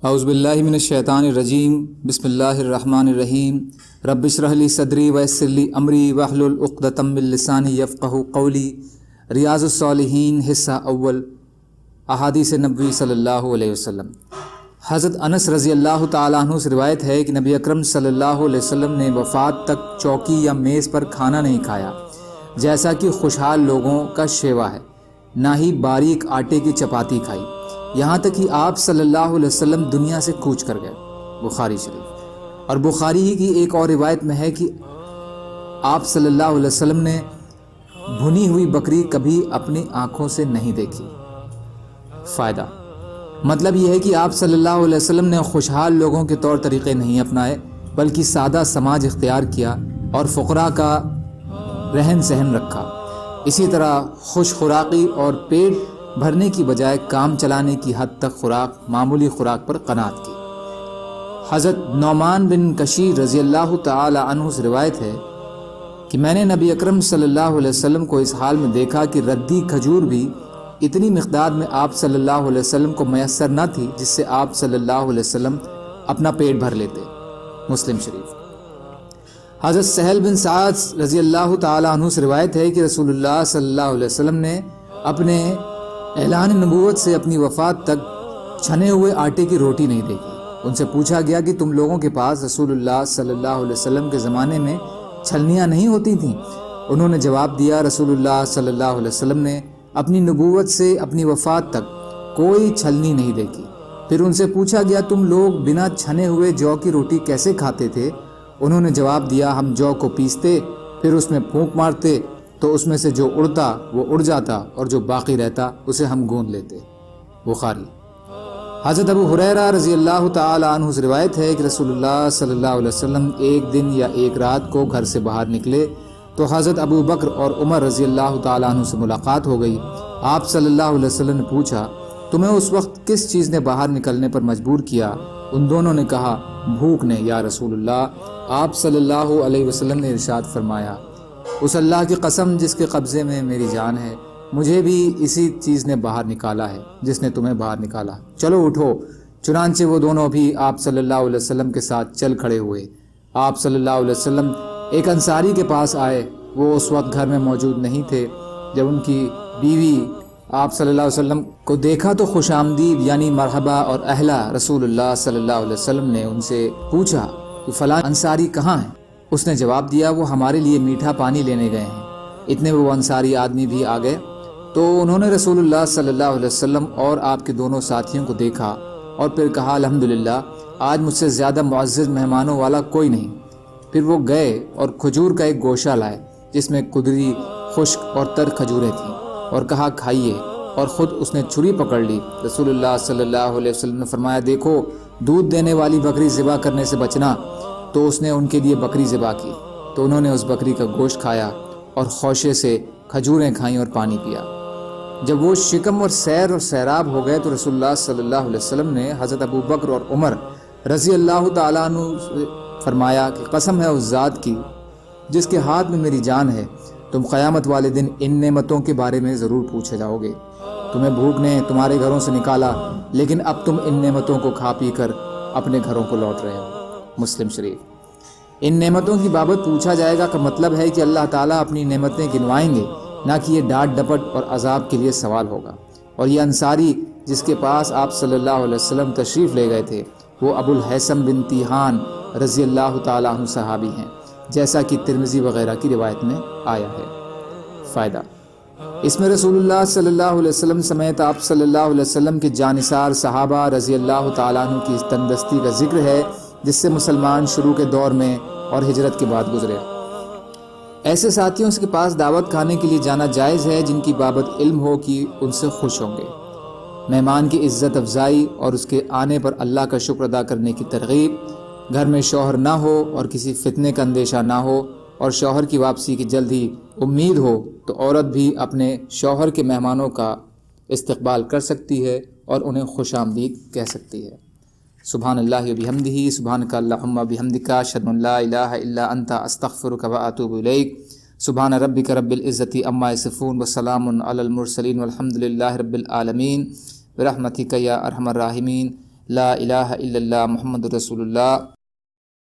اعوذ باللہ من الشیطان الرجیم بسم اللہ الرحمن الرحیم رب اشرح لی صدری ویسر لی امری واحلل عقدۃ من لسانی یفقہوا قولی۔ ریاض الصالحین حصہ اول، احادیث نبوی صلی اللہ علیہ وسلم۔ حضرت انس رضی اللہ تعالیٰ عنہ سے روایت ہے کہ نبی اکرم صلی اللہ علیہ وسلم نے وفات تک چوکی یا میز پر کھانا نہیں کھایا جیسا کہ خوشحال لوگوں کا شیوا ہے، نہ ہی باریک آٹے کی چپاتی کھائی، یہاں تک کہ آپ صلی اللہ علیہ وسلم دنیا سے کوچ کر گئے۔ بخاری شریف۔ اور بخاری ہی کی ایک اور روایت میں ہے کہ آپ صلی اللہ علیہ وسلم نے بھنی ہوئی بکری کبھی اپنی آنکھوں سے نہیں دیکھی۔ فائدہ، مطلب یہ ہے کہ آپ صلی اللہ علیہ وسلم نے خوشحال لوگوں کے طور طریقے نہیں اپنائے، بلکہ سادہ سماج اختیار کیا اور فقراء کا رہن سہن رکھا۔ اسی طرح خوش خوراکی اور پیٹ بھرنے کی بجائے کام چلانے کی حد تک معمولی خوراک پر قناعت کی۔ حضرت نعمان بن کشیر رضی اللہ تعالی عنہ سے روایت ہے کہ میں نے نبی اکرم صلی اللہ علیہ وسلم کو اس حال میں دیکھا کہ ردی کھجور بھی اتنی مقدار میں آپ صلی اللہ علیہ وسلم کو میسر نہ تھی جس سے آپ صلی اللہ علیہ وسلم اپنا پیٹ بھر لیتے۔ مسلم شریف۔ حضرت سہل بن سعد رضی اللہ تعالیٰ عنہ سے روایت ہے کہ رسول اللہ صلی اللہ علیہ وسلم نے اپنے اعلان نبوت سے اپنی وفات تک چھنے ہوئے آٹے کی روٹی نہیں دیکھی۔ ان سے پوچھا گیا کہ تم لوگوں کے پاس رسول اللہ صلی اللہ علیہ وسلم کے زمانے میں چھلنیاں نہیں ہوتی تھیں؟ انہوں نے جواب دیا، رسول اللہ صلی اللہ علیہ وسلم نے اپنی نبوت سے اپنی وفات تک کوئی چھلنی نہیں دیکھی۔ پھر ان سے پوچھا گیا، تم لوگ بنا چھنے ہوئے جو کی روٹی کیسے کھاتے تھے؟ انہوں نے جواب دیا، ہم جو کو پیستے، پھر اس میں پھونک مارتے تو اس میں سے جو اڑتا وہ اڑ جاتا اور جو باقی رہتا اسے ہم گوندھ لیتے۔ بخاری۔ حضرت ابو ہریرہ رضی اللہ تعالی عنہ سے روایت ہے کہ رسول اللہ صلی اللہ علیہ وسلم ایک دن یا ایک رات کو گھر سے باہر نکلے تو حضرت ابو بکر اور عمر رضی اللہ تعالی عنہ سے ملاقات ہو گئی۔ آپ صلی اللہ علیہ وسلم نے پوچھا، تمہیں اس وقت کس چیز نے باہر نکلنے پر مجبور کیا؟ ان دونوں نے کہا، بھوک نے یا رسول اللہ۔ آپ صلی اللہ علیہ وسلم نے ارشاد فرمایا، اس اللہ کی قسم جس کے قبضے میں میری جان ہے، مجھے بھی اسی چیز نے باہر نکالا ہے جس نے تمہیں باہر نکالا، چلو اٹھو۔ چنانچہ وہ دونوں بھی آپ صلی اللہ علیہ وسلم کے ساتھ چل کھڑے ہوئے۔ آپ صلی اللہ علیہ وسلم ایک انصاری کے پاس آئے، وہ اس وقت گھر میں موجود نہیں تھے۔ جب ان کی بیوی آپ صلی اللہ علیہ وسلم کو دیکھا تو خوش آمدید یعنی مرحبا اور اہلا رسول اللہ صلی اللہ علیہ وسلم نے ان سے پوچھا کہ فلاں انصاری کہاں ہیں؟ اس نے جواب دیا، وہ ہمارے لیے میٹھا پانی لینے گئے ہیں۔ اتنے وہ انصاری آدمی بھی آ گئے تو انہوں نے رسول اللہ صلی اللہ علیہ وسلم اور آپ کے دونوں ساتھیوں کو دیکھا اور پھر کہا، الحمدللہ، آج مجھ سے زیادہ معزز مہمانوں والا کوئی نہیں۔ پھر وہ گئے اور کھجور کا ایک گوشہ لائے جس میں کدری، خشک اور تر کھجوریں تھیں، اور کہا، کھائیے، اور خود اس نے چھری پکڑ لی۔ رسول اللہ صلی اللہ علیہ وسلم نے فرمایا، دیکھو، دودھ دینے والی بکری ذبح کرنے سے بچنا۔ تو اس نے ان کے لیے بکری ذبح کی، تو انہوں نے اس بکری کا گوشت کھایا اور خوشے سے کھجوریں کھائیں اور پانی پیا۔ جب وہ شکم اور سیر اور سیراب ہو گئے تو رسول اللہ صلی اللہ علیہ وسلم نے حضرت ابو بکر اور عمر رضی اللہ تعالیٰ عنہ سے فرمایا کہ قسم ہے اس ذات کی جس کے ہاتھ میں میری جان ہے، تم قیامت والے دن ان نعمتوں کے بارے میں ضرور پوچھے جاؤ گے۔ تمہیں بھوک نے تمہارے گھروں سے نکالا، لیکن اب تم ان نعمتوں کو کھا پی کر اپنے گھروں کو لوٹ رہے ہو۔ مسلم شریف۔ ان نعمتوں کی بابت پوچھا جائے گا کا مطلب ہے کہ اللہ تعالیٰ اپنی نعمتیں گنوائیں گے، نہ کہ یہ ڈانٹ ڈپٹ اور عذاب کے لیے سوال ہوگا۔ اور یہ انصاری جس کے پاس آپ صلی اللہ علیہ وسلم تشریف لے گئے تھے، وہ ابو الحیثم بن تیہان رضی اللہ تعالیٰ عنہ صحابی ہیں، جیسا کہ ترمذی وغیرہ کی روایت میں آیا ہے۔ فائدہ، اس میں رسول اللہ صلی اللہ علیہ وسلم سمیت آپ صلی اللہ علیہ وسلم کے جانثار صحابہ رضی اللہ تعالیٰ عنہ کی تندرستی کا ذکر ہے جس سے مسلمان شروع کے دور میں اور ہجرت کے بعد گزرے۔ ایسے ساتھیوں کے پاس دعوت کھانے کے لیے جانا جائز ہے جن کی بابت علم ہو کہ ان سے خوش ہوں گے۔ مہمان کی عزت افزائی اور اس کے آنے پر اللہ کا شکر ادا کرنے کی ترغیب، گھر میں شوہر نہ ہو اور کسی فتنے کا اندیشہ نہ ہو اور شوہر کی واپسی کی جلد ہی امید ہو تو عورت بھی اپنے شوہر کے مہمانوں کا استقبال کر سکتی ہے اور انہیں خوش آمدید کہہ سکتی ہے۔ سبحان اللہ و بحمدہ، سبحانک اللہم و بحمدک، اشہد ان لا الہ الا انت، استغفرک و اتوب الیک۔ سبحان ربک رب العزۃ عما یصفون وسلام علی المرسلین والحمد للہ رب العالمین برحمتک یا ارحم الراحمین۔ لا الہ الا اللہ محمد رسول اللہ.